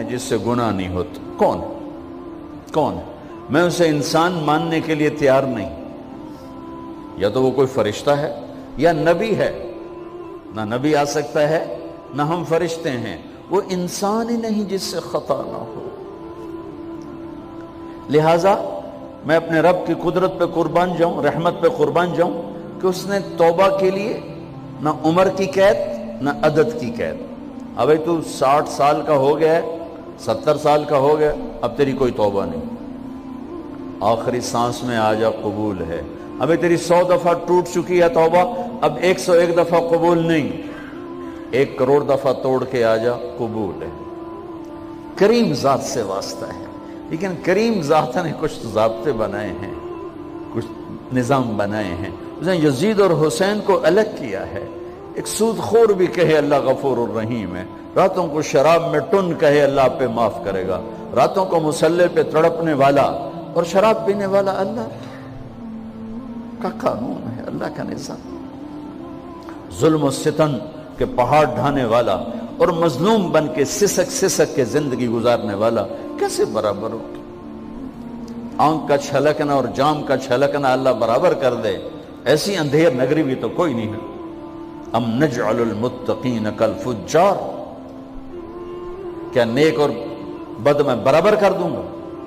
جس سے گناہ نہیں ہوتا؟ کون کون ہے؟ میں اسے انسان ماننے کے لیے تیار نہیں. یا تو وہ کوئی فرشتہ ہے یا نبی ہے. نہ نبی آ سکتا ہے نہ ہم فرشتے ہیں. وہ انسان ہی نہیں جس سے خطا نہ ہو. لہذا میں اپنے رب کی قدرت پہ قربان جاؤں, رحمت پہ قربان جاؤں کہ اس نے توبہ کے لیے نہ عمر کی قید نہ عدد کی قید. اب تو 60 سال کا ہو گیا ہے, 70 سال کا ہو گیا, اب تیری کوئی توبہ نہیں, آخری سانس میں آ جا قبول ہے. ابھی تیری 100 دفعہ ٹوٹ چکی ہے توبہ, اب 101 دفعہ قبول نہیں, 1 کروڑ دفعہ توڑ کے آ جا قبول ہے. کریم ذات سے واسطہ ہے. لیکن کریم ذات نے کچھ ضابطے بنائے ہیں, کچھ نظام بنائے ہیں. اس نے یزید اور حسین کو الگ کیا ہے. ایک سود خور بھی کہے اللہ غفور الرحیم ہے, راتوں کو شراب میں ٹن کہے اللہ پہ معاف کرے گا, راتوں کو مصلی پہ تڑپنے والا اور شراب پینے والا اللہ کا قانون ہے, اللہ کا نظام. ظلم و ستم کے پہاڑ ڈھانے والا اور مظلوم بن کے سسک سسک کے زندگی گزارنے والا کیسے برابر ہو؟ آنکھ کا چھلکنا اور جام کا چھلکنا اللہ برابر کر دے, ایسی اندھیر نگری بھی تو کوئی نہیں ہے. ام نجعل المتقین کالفجار, کیا نیک اور بد میں برابر کر دوں گا؟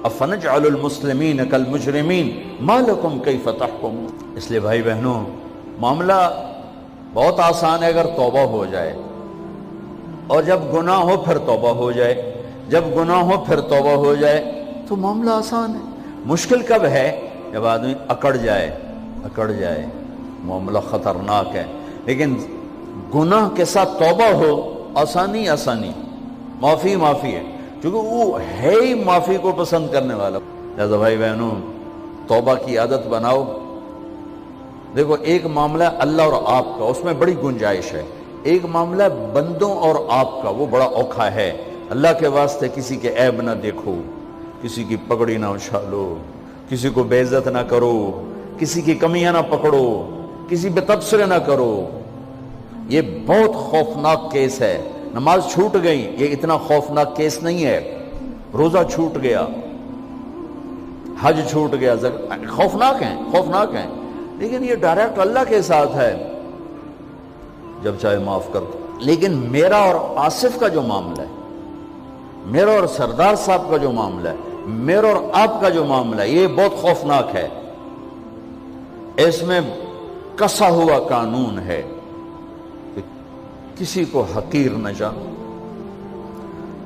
افنجعل المسلمین کالمجرمین ما لکم کیف تحکمون. اس لیے بھائی بہنوں, معاملہ بہت آسان ہے اگر توبہ ہو جائے, اور جب گناہ ہو پھر توبہ ہو جائے, جب گناہ ہو پھر توبہ ہو جائے تو معاملہ آسان ہے. مشکل کب ہے؟ جب آدمی اکڑ جائے, معاملہ خطرناک ہے. لیکن گناہ کے ساتھ توبہ ہو, آسانی, معافی ہے, کیونکہ وہ ہے ہی معافی کو پسند کرنے والا. لہذا بھائی بہنوں, توبہ کی عادت بناؤ. دیکھو, ایک معاملہ اللہ اور آپ کا, اس میں بڑی گنجائش ہے. ایک معاملہ بندوں اور آپ کا, وہ بڑا اوکھا ہے. اللہ کے واسطے کسی کے عیب نہ دیکھو, کسی کی پگڑی نہ اچھالو, کسی کو بے عزت نہ کرو, کسی کی کمیاں نہ پکڑو, کسی پہ تبصرے نہ کرو. یہ بہت خوفناک کیس ہے. نماز چھوٹ گئی, یہ اتنا خوفناک کیس نہیں ہے. روزہ چھوٹ گیا, حج چھوٹ گیا, خوفناک ہیں, لیکن یہ ڈائریکٹ اللہ کے ساتھ ہے, جب چاہے معاف کر دو. لیکن میرا اور آصف کا جو معاملہ ہے, میرا اور سردار صاحب کا جو معاملہ ہے, میرا اور آپ کا جو معاملہ ہے, یہ بہت خوفناک ہے. اس میں کسا ہوا قانون ہے کہ کسی کو حقیر نہ جانو.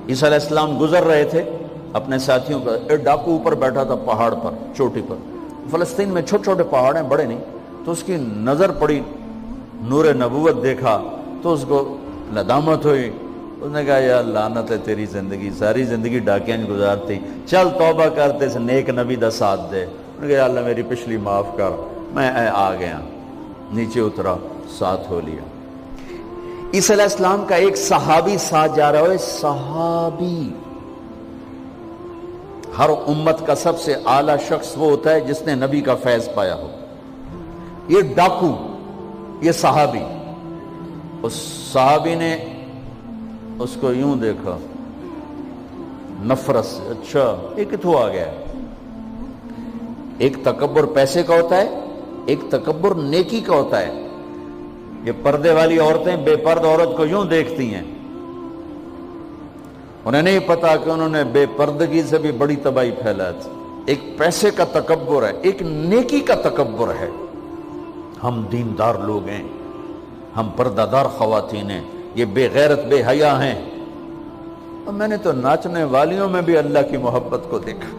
عیسیٰ علیہ السلام گزر رہے تھے اپنے ساتھیوں کا, ایک ڈاکو اوپر بیٹھا تھا پہاڑ پر, چوٹی پر. فلسطین میں چھوٹے چھوٹے پہاڑ ہیں, بڑے نہیں. تو اس کی نظر پڑی, نور نبوت دیکھا تو اس کو ندامت ہوئی. اس نے کہا یا لعنت ہے تیری زندگی, ساری زندگی ڈاکیاں گزارتی, چل توبہ کرتے سے نیک نبی دا ساتھ دے. انہوں نے کہا یا اللہ میری پچھلی معاف کر, میں آ گیا. نیچے اترا, ساتھ ہو لیا. عیسیٰ علیہ السلام کا ایک صحابی ساتھ جا رہا ہے. صحابی, ہر امت کا سب سے اعلیٰ شخص وہ ہوتا ہے جس نے نبی کا فیض پایا ہو. یہ ڈاکو, یہ صحابی. اس صحابی نے اس کو یوں دیکھا نفرت سے, اچھا یہ کتوں آ گیا. ایک تکبر پیسے کا ہوتا ہے, ایک تکبر نیکی کا ہوتا ہے. یہ پردے والی عورتیں بے پرد عورت کو یوں دیکھتی ہیں, انہیں نہیں پتا کہ انہوں نے بے پردگی سے بھی بڑی تباہی پھیلا تھی. ایک پیسے کا تکبر ہے, ایک نیکی کا تکبر ہے. ہم دیندار لوگ ہیں, ہم پردہ دار خواتین ہیں, یہ بے غیرت بے حیا ہیں. اور میں نے تو ناچنے والیوں میں بھی اللہ کی محبت کو دیکھا.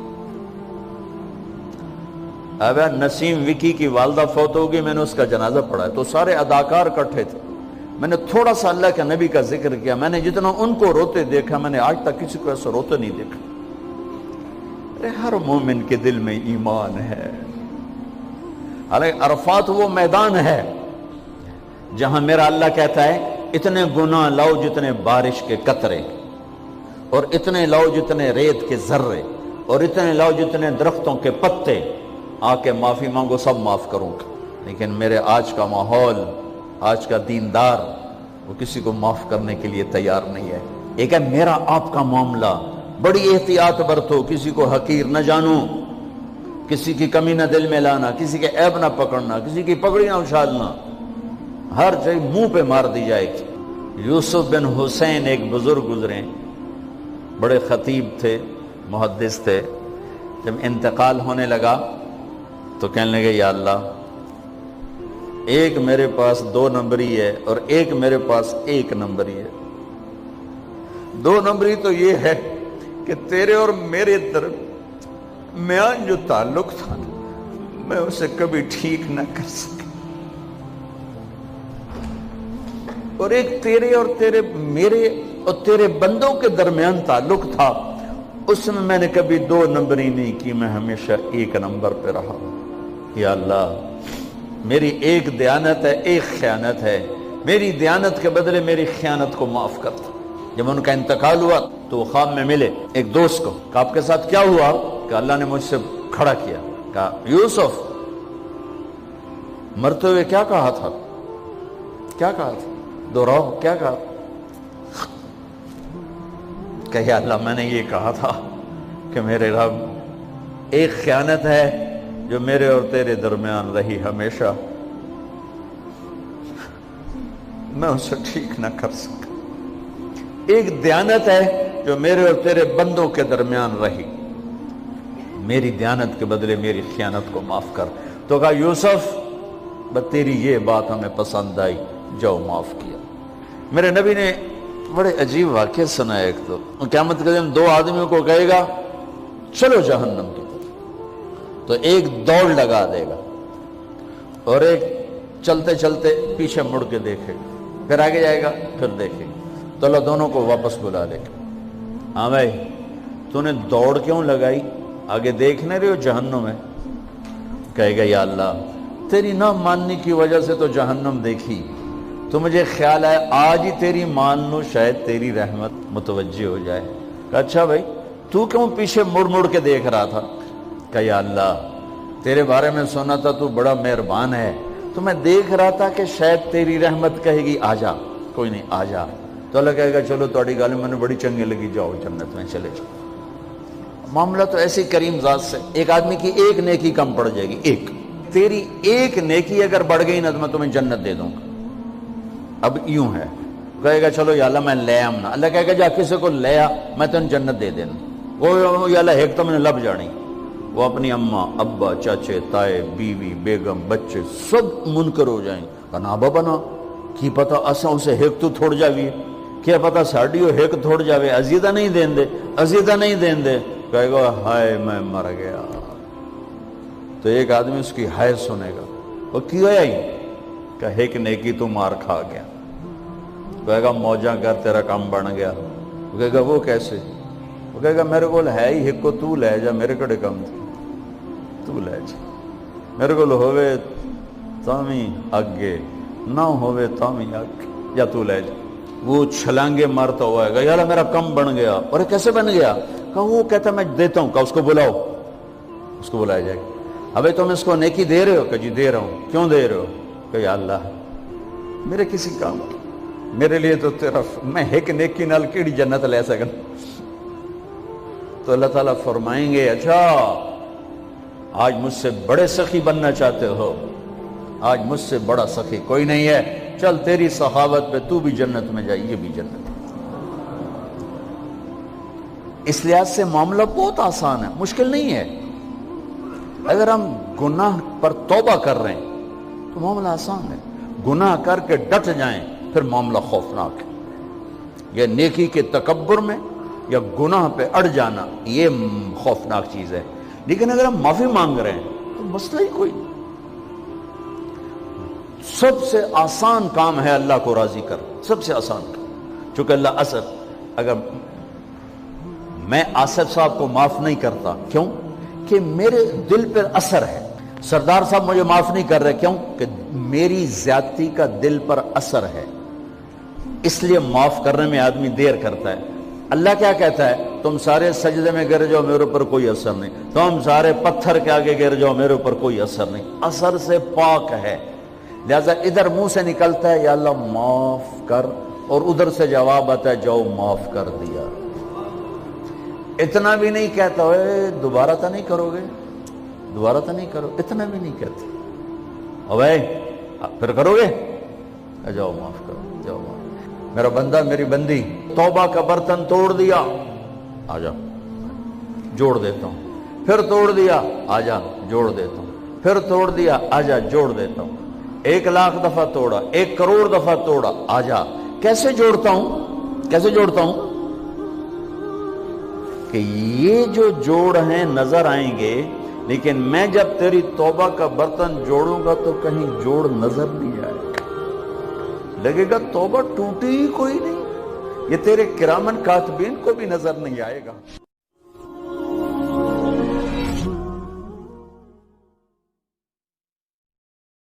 اب نسیم وکی کی والدہ فوت ہوگی, میں نے اس کا جنازہ پڑھا, تو سارے اداکار اکٹھے تھے. میں نے تھوڑا سا اللہ کے نبی کا ذکر کیا. میں نے جتنا ان کو روتے دیکھا, میں نے آج تک کسی کو ایسا روتے نہیں دیکھا. ہر مومن کے دل میں ایمان ہے. حالانکہ عرفات وہ میدان ہے جہاں میرا اللہ کہتا ہے اتنے گناہ لاؤ جتنے بارش کے قطرے, اور اتنے لاؤ جتنے ریت کے ذرے, اور اتنے لاؤ جتنے درختوں کے پتے, آ کے معافی مانگو, سب معاف کروں گا. لیکن میرے آج کا ماحول, آج کا دیندار, وہ کسی کو معاف کرنے کے لیے تیار نہیں ہے. ایک ہے میرا آپ کا معاملہ, بڑی احتیاط برتو، کسی کو حقیر نہ جانو، کسی کی کمی نہ دل میں لانا، کسی کے عیب نہ پکڑنا، کسی کی پگڑی نہ اچھالنا، ہر چیز منہ پہ مار دی جائے گی۔ یوسف بن حسین ایک بزرگ گزرے، بڑے خطیب تھے، محدث تھے۔ جب انتقال ہونے لگا تو کہنے لگے یا اللہ، ایک میرے پاس 2 نمبری ہے اور ایک میرے پاس 1 نمبری ہے۔ 2 نمبری تو یہ ہے کہ تیرے اور میرے درمیان جو تعلق تھا میں اسے کبھی ٹھیک نہ کر سکا، اور ایک تیرے اور میرے اور تیرے بندوں کے درمیان تعلق تھا، اس میں نے کبھی 2 نمبری نہیں کی، میں ہمیشہ 1 نمبر پہ رہا۔ یا اللہ، میری ایک دیانت ہے، ایک خیانت ہے، میری دیانت کے بدلے میری خیانت کو معاف کر دو۔ جب ان کا انتقال ہوا تو وہ خواب میں ملے ایک دوست کو، کہ آپ کے ساتھ کیا ہوا؟ کہ اللہ نے مجھ سے کھڑا کیا، کہا یوسف مرتے ہوئے کیا کہا تھا؟ کیا کہا تھا؟ دوہراؤ، کیا کہا؟ کہ یا اللہ، میں نے یہ کہا تھا کہ میرے رب، ایک خیانت ہے جو میرے اور تیرے درمیان رہی ہمیشہ، میں اسے ٹھیک نہ کر سکا۔ ایک دیانت ہے جو میرے اور تیرے بندوں کے درمیان رہی، میری دیانت کے بدلے میری خیانت کو معاف کر۔ تو کہا یوسف، بس تیری یہ بات ہمیں پسند آئی، جاؤ معاف کیا۔ میرے نبی نے بڑے عجیب واقعہ سنا ہے۔ ایک تو قیامت کے دن 2 آدمیوں کو کہے گا چلو جہنم کی طرف، تو ایک دوڑ لگا دے گا اور ایک چلتے چلتے پیچھے مڑ کے دیکھے گا، پھر آگے جائے گا، پھر دیکھے گا، تو اللہ دونوں کو واپس بلا لے گا۔ ہاں بھائی، تو نے دوڑ کیوں لگائی؟ آگے دیکھنے رہے ہو جہنم ہے؟ کہے گا یا اللہ، تیری نہ ماننے کی وجہ سے تو جہنم دیکھی، تو مجھے خیال ہے آج ہی تیری مان لوں، شاید تیری رحمت متوجہ ہو جائے۔ کہا اچھا بھائی، تو کیوں پیچھے مڑ مڑ کے دیکھ رہا تھا؟ کہ یا اللہ، تیرے بارے میں سنا تھا تو بڑا مہربان ہے، تو میں دیکھ رہا تھا کہ شاید تیری رحمت کہے گی آ جا۔ کوئی نہیں، آ جا۔ تو اللہ کہے گا چلو تھوڑی گل میں نے بڑی چنگی لگی، جاؤ جنت میں چلے جاؤ۔ معاملہ تو ایسی کریم ذات سے، ایک آدمی کی ایک نیکی کم پڑ جائے گی، ایک تیری ایک نیکی اگر بڑھ گئی نا تو میں تمہیں جنت دے دوں گا۔ اب یوں ہے، کہے گا چلو یا اللہ میں لے آم نا، اللہ کہے گا جا کسی کو لے آ، میں تمہیں جنت دے دینا۔ وہ یا اللہ ایک تو میں نے لب جانی، وہ اپنی اماں، ابا، چاچے، تائے، بیوی، بیگم، بچے سب منکر ہو جائیں۔ کہنا بابا نا کی پتا اساں اسے ایک تو تھوڑ جاوی، کیا پتا ساڑی ہو ایک تھوڑ جاوے، عزیزہ نہیں دین دے، عزیزہ نہیں دین دے۔ کہے گا ہائے میں مر گیا۔ تو ایک آدمی اس کی ہائے سنے گا، وہ کیوں ہے ہی؟ کہ ایک نیکی تو مار کھا گیا۔ کہے گا موجاں کر، تیرا کام بن گیا۔ وہ کہے گا وہ کیسے؟ وہ کہے گا میرے کو ہے ہی ایک کو، تو لے جا، میرے کڑے کم تھی، تو لے جا، میرے کو ہوئے تامی آگے، نہ ہوئے تامی آگے، یا تو لے جا۔ وہ چھلانگے مارتا ہوا ہے گا، یا اللہ میرا کم بن گیا۔ اور کیسے بن گیا؟ کہ وہ کہتا میں دیتا ہوں، کہ اس کو بلاؤ، اس کو بلایا جائے گا۔ ابھی تم اس کو نیکی دے رہے ہو؟ کہ جی دے رہا ہوں۔ کیوں دے رہے ہو؟ کہ یا اللہ میرے کسی کام کی، میرے لیے تو تیرا، میں ایک نیکی نال کیڑی جنت لے سکن۔ تو اللہ تعالیٰ فرمائیں گے اچھا آج مجھ سے بڑے سخی بننا چاہتے ہو؟ آج مجھ سے بڑا سخی کوئی نہیں ہے، چل تیری سخاوت پہ تو بھی جنت میں جائے، یہ بھی جنت۔ اس لحاظ سے معاملہ بہت آسان ہے، مشکل نہیں ہے۔ اگر ہم گناہ پر توبہ کر رہے ہیں تو معاملہ آسان ہے، گناہ کر کے ڈٹ جائیں پھر معاملہ خوفناک ہے۔ یا نیکی کے تکبر میں یا گناہ پہ اڑ جانا، یہ خوفناک چیز ہے۔ لیکن اگر ہم معافی مانگ رہے ہیں تو مسئلہ ہی کوئی نہیں۔ سب سے آسان کام ہے اللہ کو راضی کر، سب سے آسان کام۔ چونکہ اللہ اگر میں آصف صاحب کو معاف نہیں کرتا، کیوں؟ کہ میرے دل پر اثر ہے۔ سردار صاحب مجھے معاف نہیں کر رہے، کیوں؟ کہ میری زیادتی کا دل پر اثر ہے، اس لیے معاف کرنے میں آدمی دیر کرتا ہے۔ اللہ کیا کہتا ہے؟ تم سارے سجدے میں گر جاؤ، میرے اوپر کوئی اثر نہیں، تم سارے پتھر کے آگے گر جاؤ، میرے اوپر کوئی اثر نہیں، اثر سے پاک ہے۔ لہذا ادھر منہ سے نکلتا ہے یا اللہ معاف کر، اور ادھر سے جواب آتا ہے جاؤ معاف کر دیا۔ اتنا بھی نہیں کہتا اوے دوبارہ تو نہیں کرو گے، دوبارہ تو نہیں کرو، اتنا بھی نہیں کہتے، اوے پھر کرو گے، جاؤ معاف کرو، جاؤ معاف، میرا بندہ میری بندی توبہ کا برتن توڑ دیا، آ جا جوڑ دیتا ہوں، پھر توڑ دیا، آ جا جوڑ دیتا ہوں، پھر توڑ دیا، آ جا جوڑ دیتا ہوں، 1,00,000 دفعہ توڑا، 1 کروڑ دفعہ توڑا، آ جا، کیسے جوڑتا ہوں، کیسے جوڑتا ہوں کہ یہ جو جوڑ ہیں نظر آئیں گے، لیکن میں جب تیری توبہ کا برتن جوڑوں گا تو کہیں جوڑ نظر نہیں آئے گا، لگے گا توبہ ٹوٹی ہی کوئی نہیں، یہ تیرے کرامن کاتبین کو بھی نظر نہیں آئے گا۔